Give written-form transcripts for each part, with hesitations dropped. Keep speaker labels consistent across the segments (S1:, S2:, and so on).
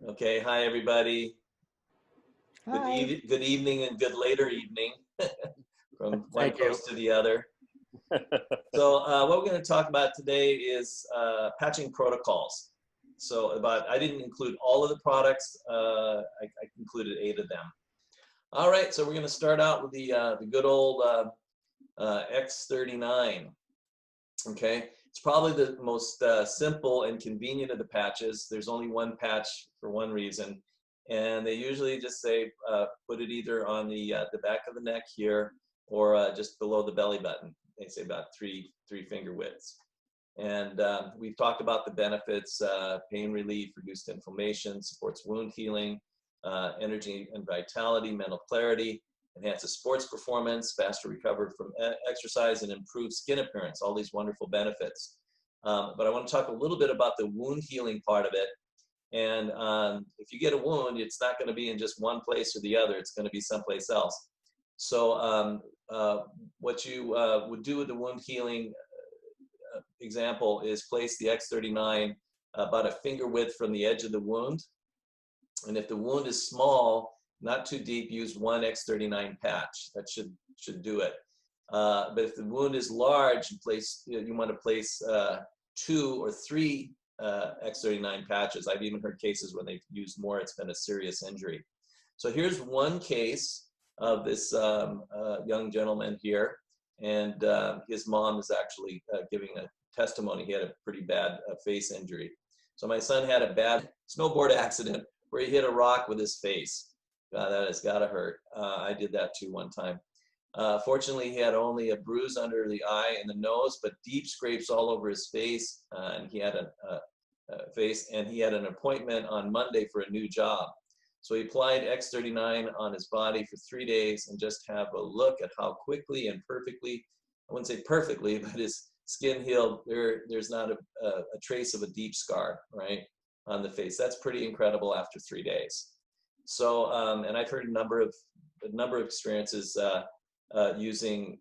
S1: Okay, hi everybody.
S2: Hi.
S1: Good evening and good later evening from one
S3: Thank you.
S1: coast to the other. So what we're going to talk about today is patching protocols. I didn't include all of the products. I included 8 of them. All right, so we're going to start out with the good old X39. Okay, it's probably the most simple and convenient of the patches. There's only one patch for one reason, and they usually just say put it either on the back of the neck here or just below the belly button. They say about three finger widths. And we've talked about the benefits: pain relief, reduced inflammation, supports wound healing, energy and vitality, mental clarity, enhances sports performance, faster recovery from exercise, and improve skin appearance, all these wonderful benefits. But I want to talk a little bit about the wound healing part of it. And if you get a wound, it's not going to be in just one place or the other. It's going to be someplace else. So what you would do with the wound healing example is place the X39 about a finger width from the edge of the wound. And if the wound is small, not too deep, use one X39 patch. That should do it. But if the wound is large, you want to place 2 or 3 X39 patches. I've even heard cases when they've used more, it's been a serious injury. So here's one case of this young gentleman here, and his mom is actually giving a testimony. He had a pretty bad face injury. So my son had a bad snowboard accident where he hit a rock with his face. God, that has got to hurt. I did that too one time. Fortunately, he had only a bruise under the eye and the nose, but deep scrapes all over his face. And he had he had an appointment on Monday for a new job. So he applied X39 on his body for 3 days, and just have a look at how quickly and perfectly, I wouldn't say perfectly, but his skin healed. There's not a trace of a deep scar, right, on the face. That's pretty incredible after 3 days. So, and I've heard a number of experiences using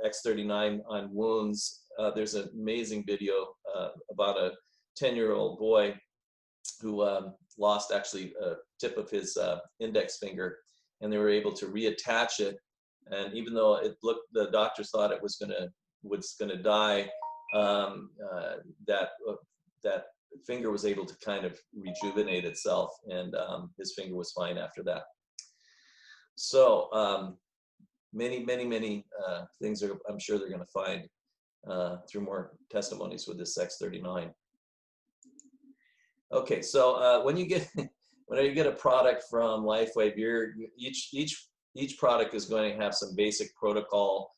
S1: X39 on wounds. There's an amazing video about a 10-year-old boy who lost actually a tip of his index finger, and they were able to reattach it. And even though the doctors thought it was gonna die, that finger was able to kind of rejuvenate itself, and his finger was fine after that. So many things I'm sure they're going to find through more testimonies with this X39. Okay, so when you get a product from Lifewave, each product is going to have some basic protocol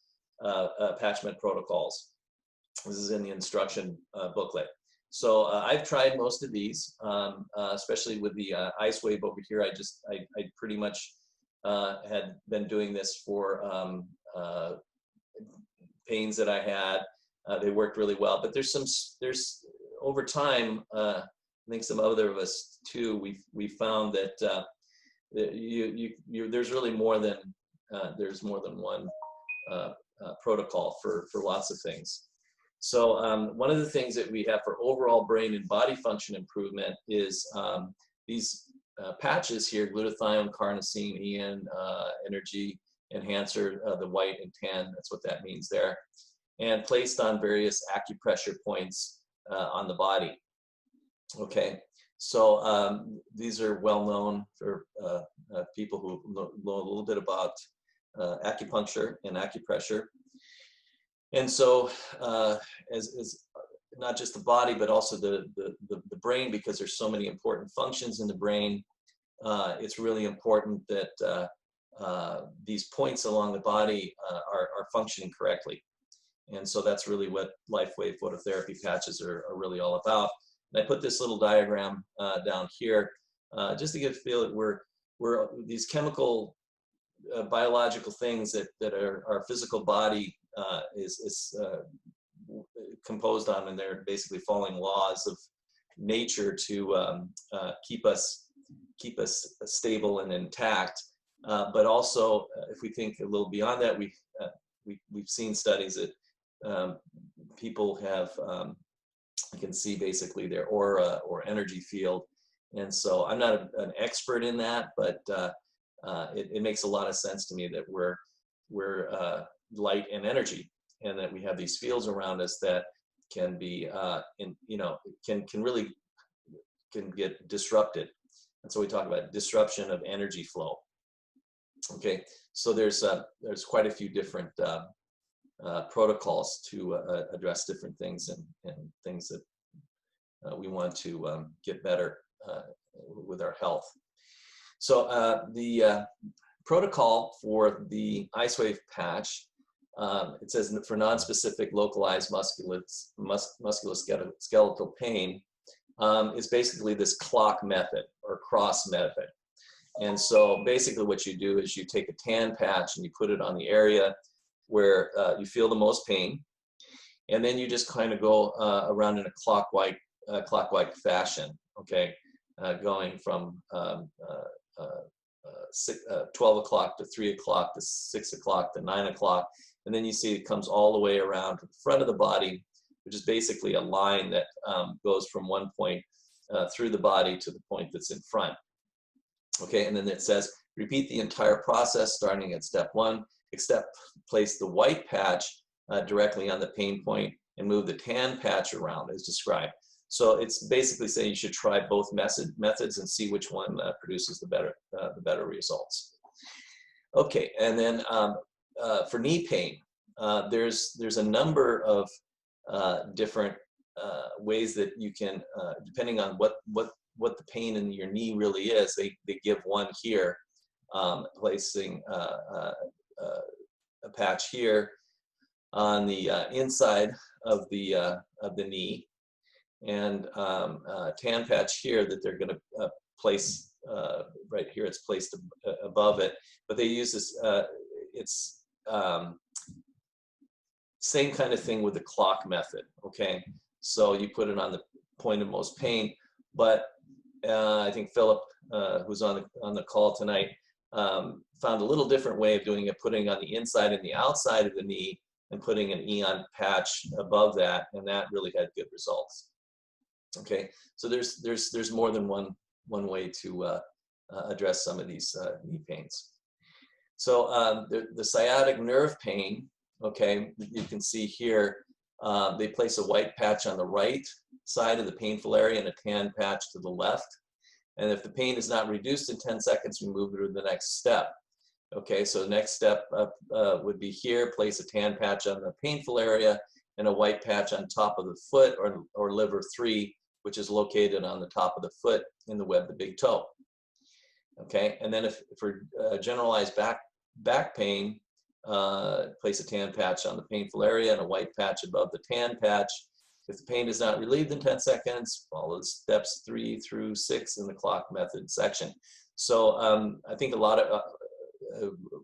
S1: attachment protocols. This is in the instruction booklet. So I've tried most of these, especially with the IceWave over here. I pretty much had been doing this for pains that I had. They worked really well, but there's over time, I think some other of us too, we found that there's really more than one protocol for lots of things. So one of the things that we have for overall brain and body function improvement is these patches here: glutathione, carnosine, energy enhancer, the white and tan. That's what that means there, and placed on various acupressure points on the body. Okay, so these are well known for people who know a little bit about acupuncture and acupressure. And so as not just the body, but also the brain, because there's so many important functions in the brain, it's really important that these points along the body are functioning correctly. And so that's really what Lifewave phototherapy patches are really all about. And I put this little diagram down here just to get a feel that we're these chemical biological things that our physical body is composed on, and they're basically following laws of nature to keep us stable and intact. But also, if we think a little beyond that, we've seen studies that people have, you can see basically their aura or energy field, And so I'm not an expert in that, but it makes a lot of sense to me that we're light and energy, and that we have these fields around us that can be can get disrupted. And so we talk about disruption of energy flow. Okay, so there's quite a few different protocols to address different things and things that we want to get better with our health. So the protocol for the IceWave patch, it says for non-specific localized musculoskeletal pain, is basically this clock method or cross method. And so basically what you do is you take a tan patch and you put it on the area where you feel the most pain, and then you just kind of go around in a clockwise fashion, okay, going from 12 o'clock to 3 o'clock to 6 o'clock to 9 o'clock, and then you see it comes all the way around to the front of the body, which is basically a line that goes from one point through the body to the point that's in front. Okay, and then it says, repeat the entire process starting at step 1, except place the white patch directly on the pain point and move the tan patch around as described. So it's basically saying you should try both methods and see which one produces the better results. Okay, and then for knee pain, there's a number of different ways that you can, depending on what the pain in your knee really is, they give one here, placing a patch here on the inside of the knee, and tan patch here that they're going to place right here. It's placed above it, but they use this. It's same kind of thing with the clock method. Okay, so you put it on the point of most pain, but I think Philip, who's on the call tonight, found a little different way of doing it, putting on the inside and the outside of the knee and putting an Eon patch above that, and that really had good results. Okay, so there's more than one way to address some of these knee pains. So the sciatic nerve pain, okay, you can see here, they place a white patch on the right side of the painful area and a tan patch to the left. And if the pain is not reduced in 10 seconds, we move to the next step. Okay, so the next step would be here, place a tan patch on the painful area and a white patch on top of the foot or liver 3, which is located on the top of the foot in the web of the big toe. Okay, and then if for generalized back pain, place a tan patch on the painful area and a white patch above the tan patch. If the pain is not relieved in 10 seconds, follow steps 3 through 6 in the clock method section. So I think a lot of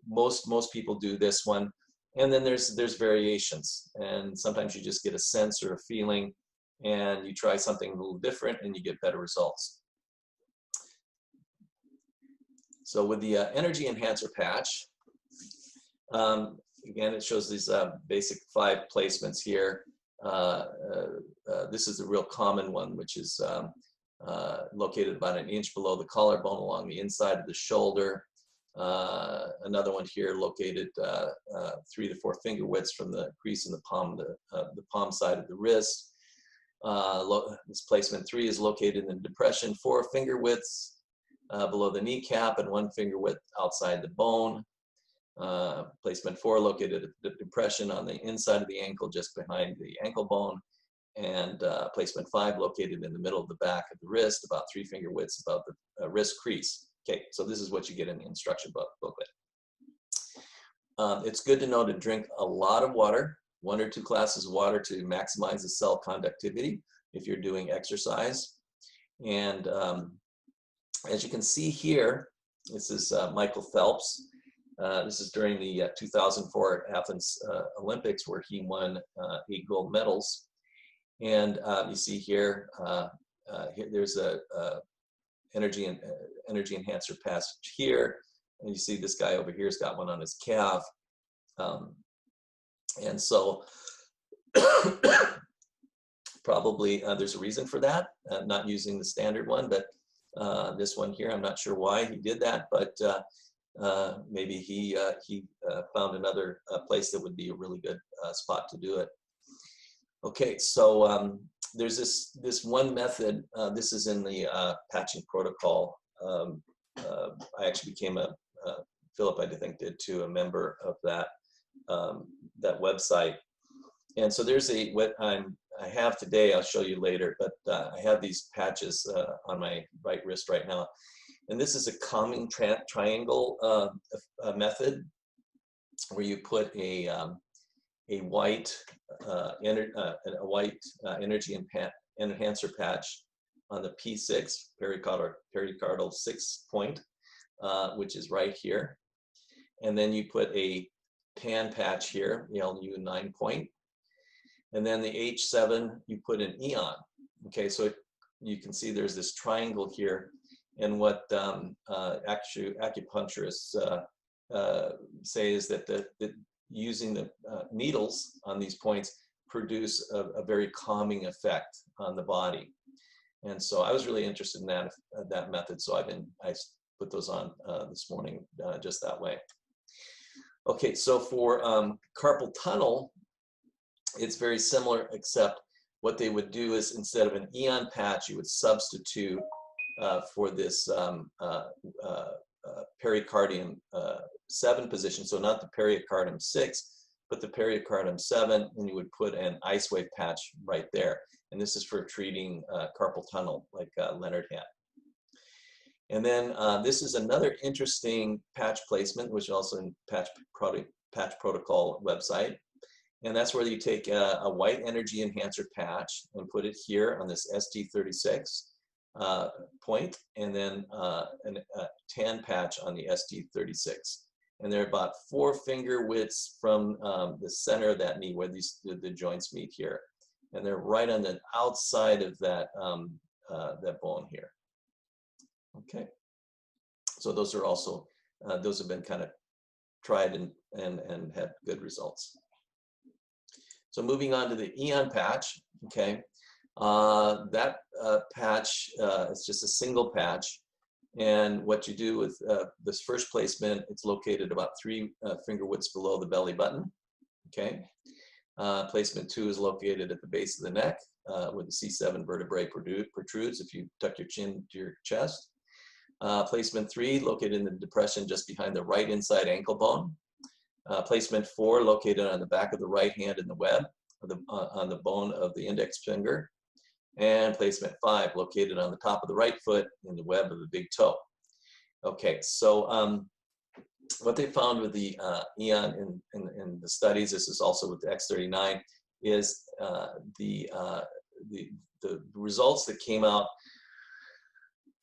S1: most people do this one, and then there's variations, and sometimes you just get a sense or a feeling, and you try something a little different, and you get better results. So with the energy enhancer patch, again, it shows these basic 5 placements here. This is the real common one, which is located about an inch below the collarbone along the inside of the shoulder. Another one here located 3 to 4 finger widths from the crease in the palm side of the wrist. This placement 3 is located in the depression 4 finger widths below the kneecap and 1 finger width outside the bone. Placement 4 located at the depression on the inside of the ankle just behind the ankle bone, and placement 5 located in the middle of the back of the wrist about 3 finger widths above the wrist crease. Okay, so this is what you get in the instruction booklet. It's good to know to drink a lot of water, 1 or 2 glasses of water to maximize the cell conductivity if you're doing exercise. And as you can see here, this is Michael Phelps. This is during the 2004 Athens Olympics, where he won 8 gold medals. And you see here, there's a energy enhancer patch here, and you see this guy over here has got one on his calf. And so probably there's a reason for that, not using the standard one, but This one here, I'm not sure why he did that, but maybe he found another place that would be a really good spot to do it. Okay, so there's this one method. This is in the patching protocol. I actually became Philip, I think, did too, a member of that that website. And so there's what I have today. I'll show you later, but I have these patches on my right wrist right now. And this is a calming triangle method, where you put a white energy enhancer patch on the P6 pericardial 6 point, which is right here, and then you put a pan patch here, the LU 9 point, and then the H7 you put an Eon. Okay, so you can see there's this triangle here, and what actually acupuncturists say is that using the needles on these points produce a very calming effect on the body. And so I was really interested in that method, so I put those on this morning just that way. Okay, so for carpal tunnel, it's very similar, except what they would do is, instead of an Eon patch, you would substitute for this pericardium 7 position, so not the pericardium 6, but the pericardium 7, and you would put an ice wave patch right there. And this is for treating carpal tunnel, like Leonard had. And then this is another interesting patch placement, which is also in patch protocol website. And that's where you take a white energy enhancer patch and put it here on this ST36 point, and then a tan patch on the ST36. And they're about 4 finger widths from the center of that knee, where the joints meet here. And they're right on the outside of that, that bone here. Okay. So those are also, those have been kind of tried and had good results. So moving on to the Eon patch, okay. That patch is just a single patch. And what you do with this first placement, it's located about 3 finger widths below the belly button, okay. Placement 2 is located at the base of the neck, where the C7 vertebrae protrudes if you tuck your chin to your chest. Placement 3 located in the depression just behind the right inside ankle bone. Placement 4 located on the back of the right hand in the web, on the bone of the index finger. And placement 5 located on the top of the right foot in the web of the big toe. Okay, so what they found with the Eon in the studies, this is also with the X39, is the results that came out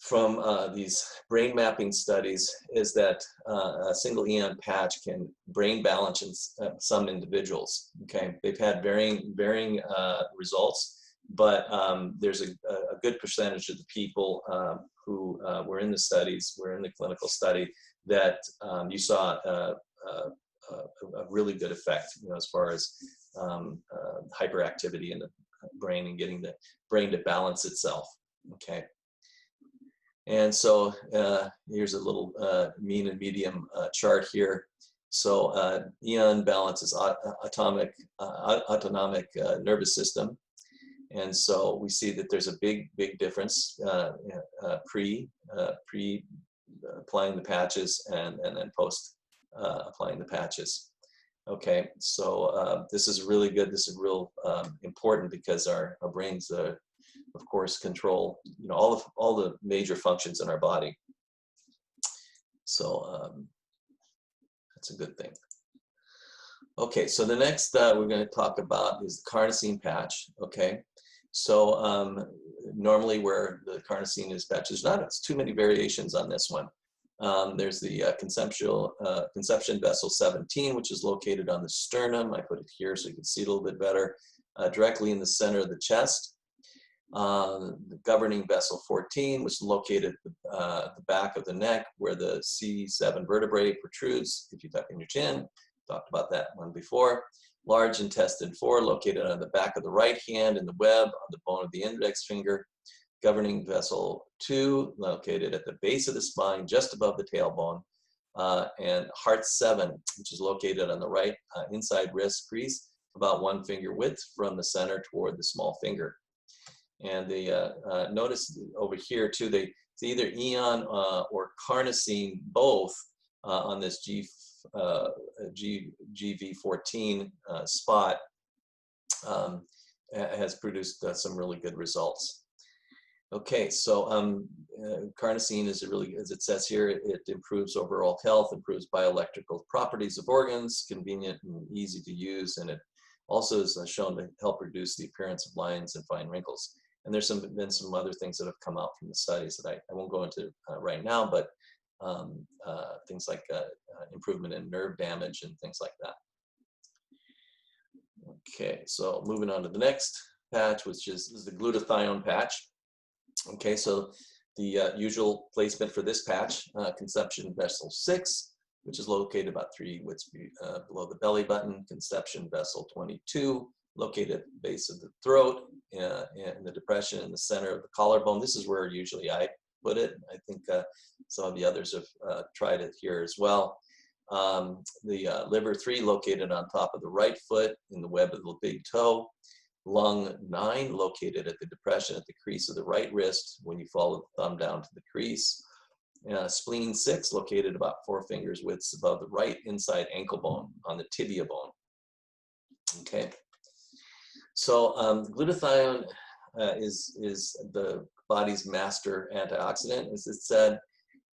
S1: from these brain mapping studies is that a single Eon patch can brain balance in some individuals. Okay, they've had varying results, but there's a good percentage of the people who were in the studies, were in the clinical study, that you saw a really good effect, as far as hyperactivity in the brain and getting the brain to balance itself. Okay. And so here's a little mean and medium chart here. So Eon balances autonomic nervous system. And so we see that there's a big difference pre applying the patches and then post applying the patches. Okay, so this is really good. This is real important, because our brains, of course, control all the major functions in our body. So that's a good thing. Okay, so the next we're going to talk about is the carnosine patch. Okay, so normally where the carnosine is patched, there's not too many variations on this one. There's the conception vessel 17, which is located on the sternum. I put it here so you can see it a little bit better, directly in the center of the chest. The governing vessel 14, which is located at the back of the neck, where the C7 vertebrae protrudes if you tuck in your chin. Talked about that one before. Large intestine 4, located on the back of the right hand in the web, on the bone of the index finger. governing vessel 2 located at the base of the spine, just above the tailbone, and heart 7, which is located on the right inside wrist crease, about 1 finger width from the center toward the small finger. And they notice over here too, it's either eon or carnosine, both on this GV14 spot, has produced some really good results. Okay, so carnosine is really, as it says here, it improves overall health, improves bioelectrical properties of organs, convenient and easy to use, and it also is shown to help reduce the appearance of lines and fine wrinkles. And there's been some other things that have come out from the studies that I won't go into right now, but things like improvement in nerve damage and things like that. Okay, so moving on to the next patch, which is the glutathione patch. Okay, so the usual placement for this patch, conception vessel 6, which is located about 3 widths below the belly button. Conception vessel 22, located at the base of the throat, and the depression in the center of the collarbone. This is where usually I put it. I think some of the others have tried it here as well. The liver 3, located on top of the right foot in the web of the big toe. Lung 9, located at the depression at the crease of the right wrist when you follow the thumb down to the crease. Spleen 6, located about 4 fingers widths above the right inside ankle bone on the tibia bone. Okay, so glutathione is the body's master antioxidant, as it said,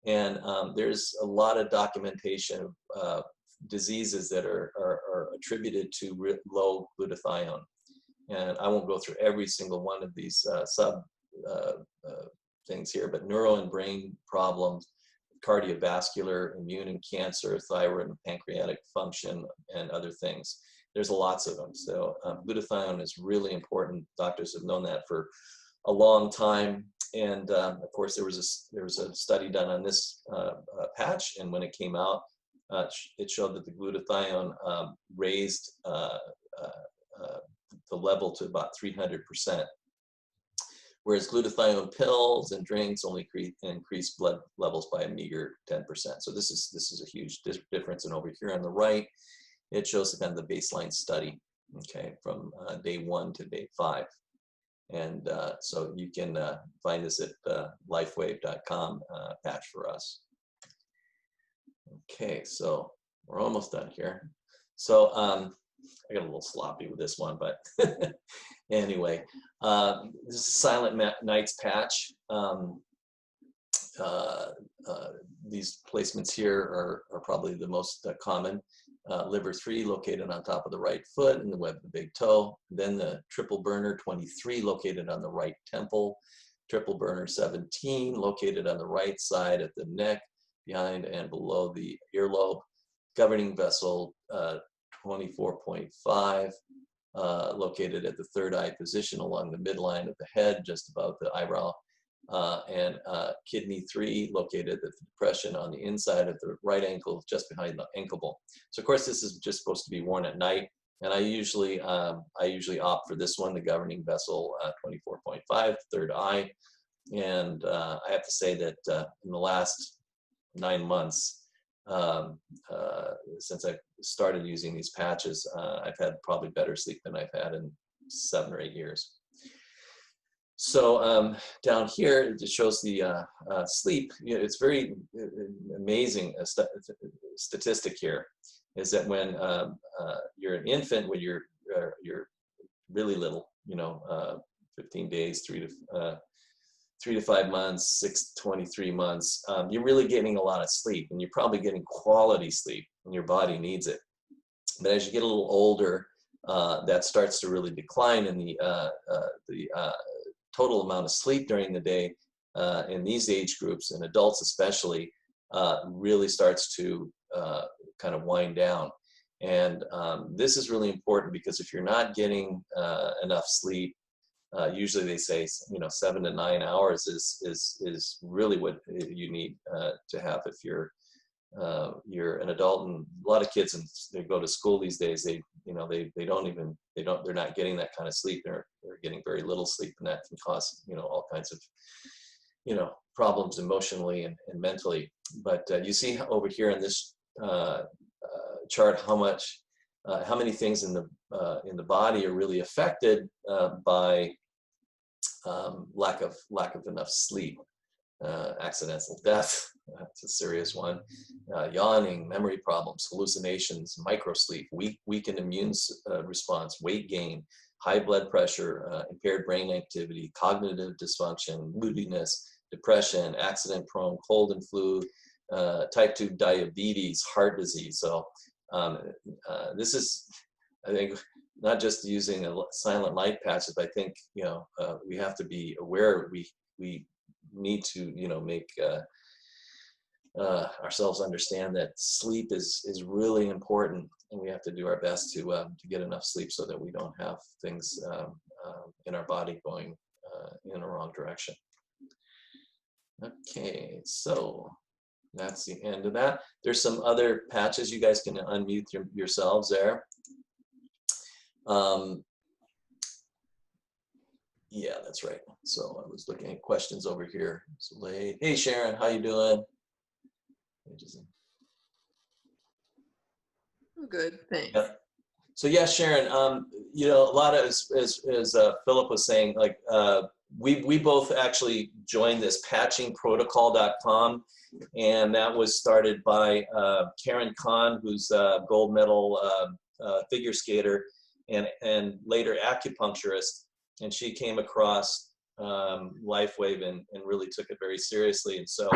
S1: and there's a lot of documentation of diseases that are attributed to low glutathione. And I won't go through every single one of these things here, but neuro and brain problems, cardiovascular, immune and cancer, thyroid and pancreatic function, and other things. There's lots of them. So glutathione is really important. Doctors have known that for a long time. And of course, there was a study done on this patch, and when it came out, it showed that the glutathione raised the level to about 300%, whereas glutathione pills and drinks only increase blood levels by a meager 10%. So this is a huge difference. And over here on the right, it shows kind of the baseline study, okay, from day 1 to day 5. And so you can find this at lifewave.com patch for us. Okay, so we're almost done here. So I got a little sloppy with this one, but anyway, this is Silent Night's patch. These placements here are probably the most common. Liver 3, located on top of the right foot in the web of the big toe. Then the triple burner 23, located on the right temple. Triple burner 17, located on the right side at the neck, behind and below the earlobe. Governing vessel 24.5, located at the third eye position along the midline of the head, just above the eyebrow. And kidney 3, located at the depression on the inside of the right ankle, just behind the ankle bone. So of course, this is just supposed to be worn at night, and I usually opt for this one, the governing vessel 24.5, third eye. And I have to say that in the last 9 months, since I started using these patches, I've had probably better sleep than I've had in 7 or 8 years. So down here, it just shows the sleep. You know, it's very amazing statistic here, is that when you're an infant, when you're really little, you know, 15 days, 3 to 5 months, 6 to 23 months, you're really getting a lot of sleep, and you're probably getting quality sleep, and your body needs it. But as you get a little older, that starts to really decline, and the total amount of sleep during the day in these age groups, and adults especially, really starts to kind of wind down. And this is really important, because if you're not getting enough sleep, usually they say, you know, 7 to 9 hours is really what you need to have if you're an adult. And a lot of kids, and they go to school these days, they're not getting that kind of sleep. They're getting very little sleep, and that can cause, all kinds of, problems emotionally and mentally. But you see over here in this chart how many things in the body are really affected by lack of enough sleep. Accidental death, that's a serious one. Yawning, memory problems, hallucinations, microsleep, weakened immune response, weight gain, high blood pressure, impaired brain activity, cognitive dysfunction, moodiness, depression, accident prone, cold and flu, type 2 diabetes, heart disease. So this is, I think, not just using a silent light patches, but I think, we have to be aware we need to, make ourselves understand that sleep is really important, and we have to do our best to get enough sleep so that we don't have things in our body going in the wrong direction. Okay, so that's the end of that. There's some other patches. You guys can unmute yourselves there. Yeah, that's right. So I was looking at questions over here. So late. Hey Sharon, how you doing?
S3: I'm good, thanks.
S1: Yeah. So yeah, Sharon, a lot of, as Philip was saying, like we both actually joined this patchingprotocol.com, and that was started by Karen Kahn, who's a gold medal figure skater and later acupuncturist, and she came across Lifewave and really took it very seriously. And so